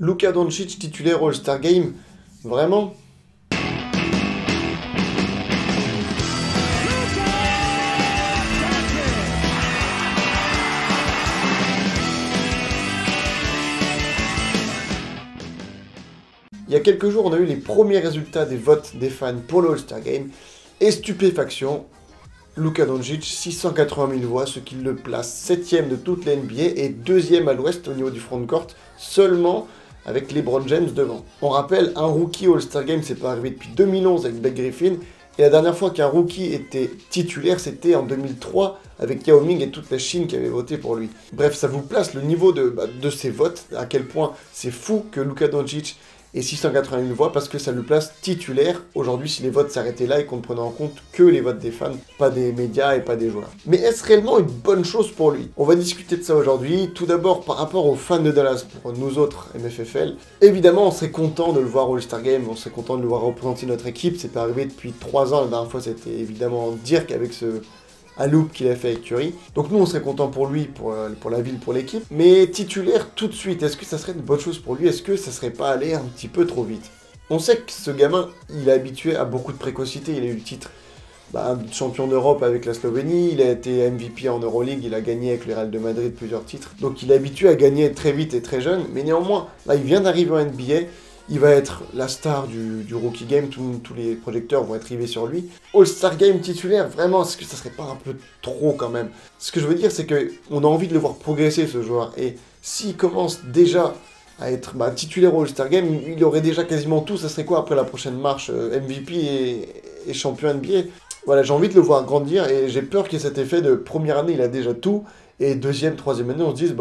Luka Doncic titulaire All-Star Game, vraiment? Il y a quelques jours, on a eu les premiers résultats des votes des fans pour le All-Star Game, et stupéfaction, Luka Doncic, 680 000 voix, ce qui le place 7ème de toute la NBA et 2ème à l'ouest au niveau du frontcourt, seulement avec LeBron James devant. On rappelle, un rookie All-Star Game, c'est pas arrivé depuis 2011 avec Blake Griffin, et la dernière fois qu'un rookie était titulaire, c'était en 2003 avec Yao Ming et toute la Chine qui avait voté pour lui. Bref, ça vous place le niveau de ces votes, à quel point c'est fou que Luka Doncic et 680 000 voix parce que ça le place titulaire aujourd'hui si les votes s'arrêtaient là et qu'on ne prenait en compte que les votes des fans, pas des médias et pas des joueurs. Mais est-ce réellement une bonne chose pour lui? On va discuter de ça aujourd'hui. Tout d'abord par rapport aux fans de Dallas, pour nous autres MFFL, évidemment on serait content de le voir au All-Star Game, on serait content de le voir représenter notre équipe, c'est pas arrivé depuis 3 ans, la dernière fois c'était évidemment Dirk avec ce à loop qu'il a fait avec Curry. Donc nous on serait content pour lui, pour la ville, pour l'équipe. Mais titulaire tout de suite, est-ce que ça serait une bonne chose pour lui? Est-ce que ça serait pas aller un petit peu trop vite? On sait que ce gamin, il est habitué à beaucoup de précocité. Il a eu le titre champion d'Europe avec la Slovénie, il a été MVP en Euroleague, il a gagné avec le Real de Madrid plusieurs titres. Donc il est habitué à gagner très vite et très jeune. Mais néanmoins, là il vient d'arriver en NBA. Il va être la star du Rookie Game, tous les projecteurs vont être rivés sur lui. All-Star Game titulaire, vraiment, est-ce que ça serait pas un peu trop quand même? Ce que je veux dire, c'est qu'on a envie de le voir progresser, ce joueur. Et s'il commence déjà à être titulaire au All-Star Game, il aurait déjà quasiment tout. Ça serait quoi après la prochaine marche MVP et champion NBA? Voilà, j'ai envie de le voir grandir et j'ai peur qu'il y ait cet effet de première année, il a déjà tout. Et deuxième, troisième année, on se dise,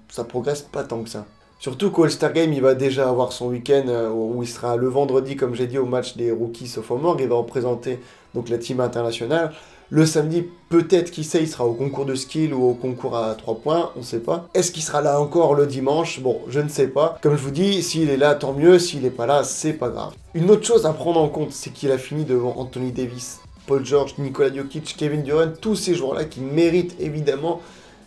ça progresse pas tant que ça. Surtout qu'au All-Star Game, il va déjà avoir son week-end où il sera le vendredi, comme j'ai dit, au match des rookies sophomores. Il va représenter donc la team internationale. Le samedi, peut-être, qui sait, il sera au concours de skill ou au concours à 3 points, on ne sait pas. Est-ce qu'il sera là encore le dimanche? Bon, je ne sais pas. Comme je vous dis, s'il est là, tant mieux. S'il n'est pas là, c'est pas grave. Une autre chose à prendre en compte, c'est qu'il a fini devant Anthony Davis, Paul George, Nikola Jokic, Kevin Durant, tous ces joueurs-là qui méritent évidemment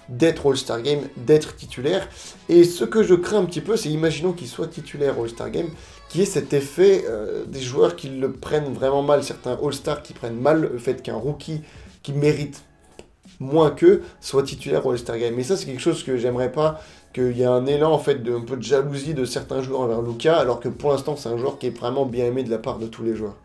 d'être All-Star Game, d'être titulaire. Et ce que je crains un petit peu, c'est imaginons qu'il soit titulaire All-Star Game, qui est cet effet des joueurs qui le prennent vraiment mal, certains All-Stars qui prennent mal le fait qu'un rookie qui mérite moins qu'eux soit titulaire All-Star Game. Et ça, c'est quelque chose que j'aimerais pas, qu'il y ait un élan en fait un peu de jalousie de certains joueurs envers Luka, alors que pour l'instant, c'est un joueur qui est vraiment bien aimé de la part de tous les joueurs.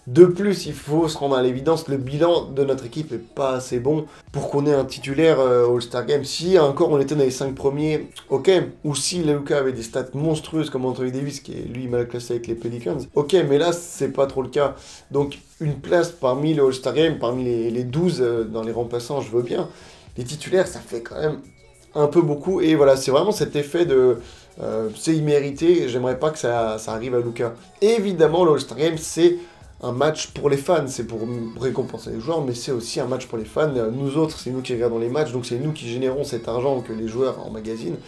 De plus, il faut se rendre à l'évidence, le bilan de notre équipe est pas assez bon pour qu'on ait un titulaire All-Star Game. Si encore on était dans les 5 premiers, ok. Ou si Luka avait des stats monstrueuses comme Anthony Davis, qui est lui mal classé avec les Pelicans, ok, mais là c'est pas trop le cas. Donc une place parmi le All-Star Game, parmi les 12 dans les remplaçants, je veux bien. Les titulaires, ça fait quand même un peu beaucoup. Et voilà, c'est vraiment cet effet de... c'est immérité, j'aimerais pas que ça arrive à Luka. Évidemment, le All-Star Game, c'est un match pour les fans, c'est pour récompenser les joueurs, mais c'est aussi un match pour les fans. Nous autres, c'est nous qui regardons les matchs, donc c'est nous qui générons cet argent que les joueurs emmagasinent.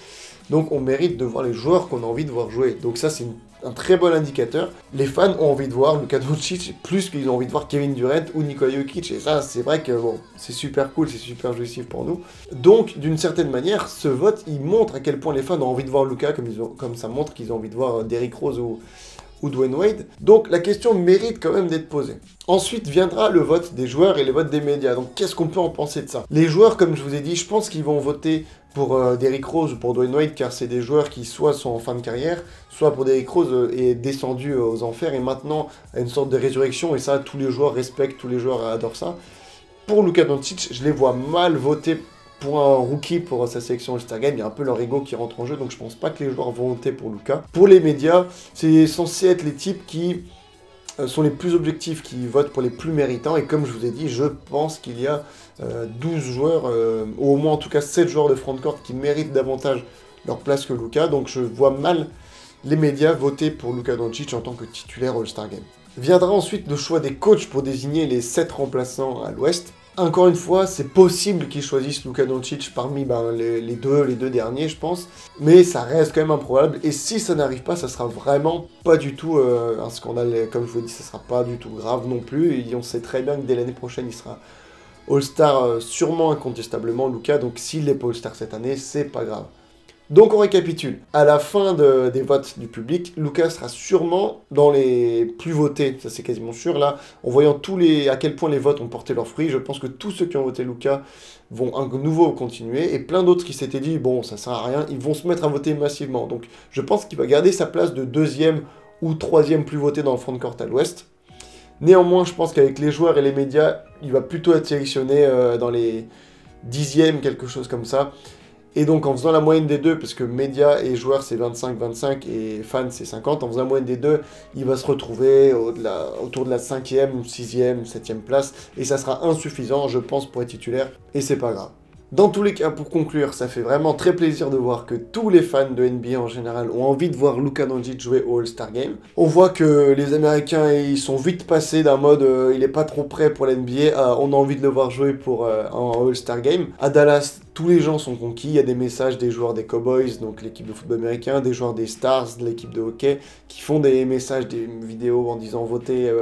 Donc on mérite de voir les joueurs qu'on a envie de voir jouer. Donc ça, c'est un très bon indicateur. Les fans ont envie de voir Luka Doncic plus qu'ils ont envie de voir Kevin Durant ou Nikola Jokic. Et ça, c'est vrai que bon, c'est super cool, c'est super jouissif pour nous. Donc, d'une certaine manière, ce vote, il montre à quel point les fans ont envie de voir Luka, comme ça montre qu'ils ont envie de voir Derrick Rose ou Dwayne Wade. Donc la question mérite quand même d'être posée. Ensuite viendra le vote des joueurs et le vote des médias. Donc qu'est-ce qu'on peut en penser de ça? Les joueurs, comme je vous ai dit, je pense qu'ils vont voter pour Derrick Rose ou pour Dwayne Wade, car c'est des joueurs qui soit sont en fin de carrière, soit pour Derrick Rose est descendu aux enfers et maintenant a une sorte de résurrection, et ça tous les joueurs respectent, tous les joueurs adorent ça. Pour Luka Doncic, je les vois mal voter pour un rookie, pour sa sélection All-Star Game, il y a un peu leur ego qui rentre en jeu, donc je pense pas que les joueurs vont voter pour Luka. Pour les médias, c'est censé être les types qui sont les plus objectifs, qui votent pour les plus méritants, et comme je vous ai dit, je pense qu'il y a 12 joueurs, ou au moins en tout cas 7 joueurs de frontcourt qui méritent davantage leur place que Luka, donc je vois mal les médias voter pour Luka Doncic en tant que titulaire All-Star Game. Viendra ensuite le choix des coachs pour désigner les 7 remplaçants à l'Ouest. Encore une fois, c'est possible qu'ils choisissent Luka Doncic parmi les deux derniers, je pense. Mais ça reste quand même improbable. Et si ça n'arrive pas, ça sera vraiment pas du tout un scandale. Comme je vous ai dit, ça sera pas du tout grave non plus. Et on sait très bien que dès l'année prochaine, il sera All-Star sûrement incontestablement, Luka. Donc s'il n'est pas All-Star cette année, c'est pas grave. Donc on récapitule. À la fin des votes du public, Luka sera sûrement dans les plus votés, ça c'est quasiment sûr. Là, en voyant à quel point les votes ont porté leurs fruits, je pense que tous ceux qui ont voté Luka vont à nouveau continuer, et plein d'autres qui s'étaient dit, bon, ça sert à rien, ils vont se mettre à voter massivement. Donc je pense qu'il va garder sa place de 2e ou 3e plus voté dans le front-court à l'ouest. Néanmoins, je pense qu'avec les joueurs et les médias, il va plutôt être sélectionné dans les 10e, quelque chose comme ça. Et donc en faisant la moyenne des deux, parce que médias et joueurs c'est 25-25 et fans c'est 50, en faisant la moyenne des deux, il va se retrouver autour de la 5e, 6e, 7e place, et ça sera insuffisant, je pense, pour être titulaire, et c'est pas grave. Dans tous les cas, pour conclure, ça fait vraiment très plaisir de voir que tous les fans de NBA en général ont envie de voir Luka Doncic jouer au All-Star Game. On voit que les Américains, ils sont vite passés d'un mode il est pas trop prêt pour l'NBA à on a envie de le voir jouer pour un All-Star Game. À Dallas, tous les gens sont conquis, il y a des messages des joueurs des Cowboys, donc l'équipe de football américain, des joueurs des Stars, de l'équipe de hockey, qui font des messages, des vidéos en disant votez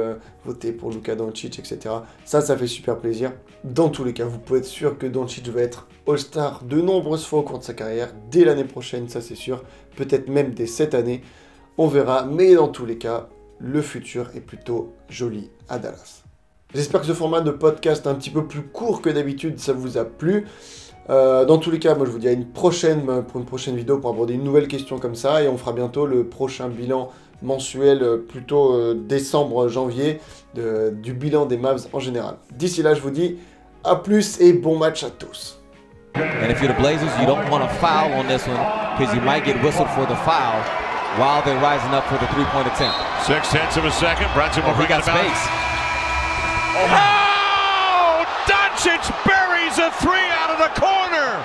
pour Luka Doncic, etc. Ça fait super plaisir. Dans tous les cas, vous pouvez être sûr que Doncic va être All-Star de nombreuses fois au cours de sa carrière, dès l'année prochaine, ça c'est sûr, peut-être même dès cette année, on verra, mais dans tous les cas, le futur est plutôt joli à Dallas. J'espère que ce format de podcast un petit peu plus court que d'habitude, ça vous a plu. Dans tous les cas, moi je vous dis à pour une prochaine vidéo pour aborder une nouvelle question comme ça, et on fera bientôt le prochain bilan mensuel, plutôt décembre-janvier, du bilan des Mavs en général. D'ici là, je vous dis à plus et bon match à tous. And if you're the Blazers, you don't want to foul on this one because you might get whistled for the foul while they're rising up for the three-point attempt. 0.6 of a second. Brunson will bring it back. Space. Oh! Doncic buries a three out of the corner.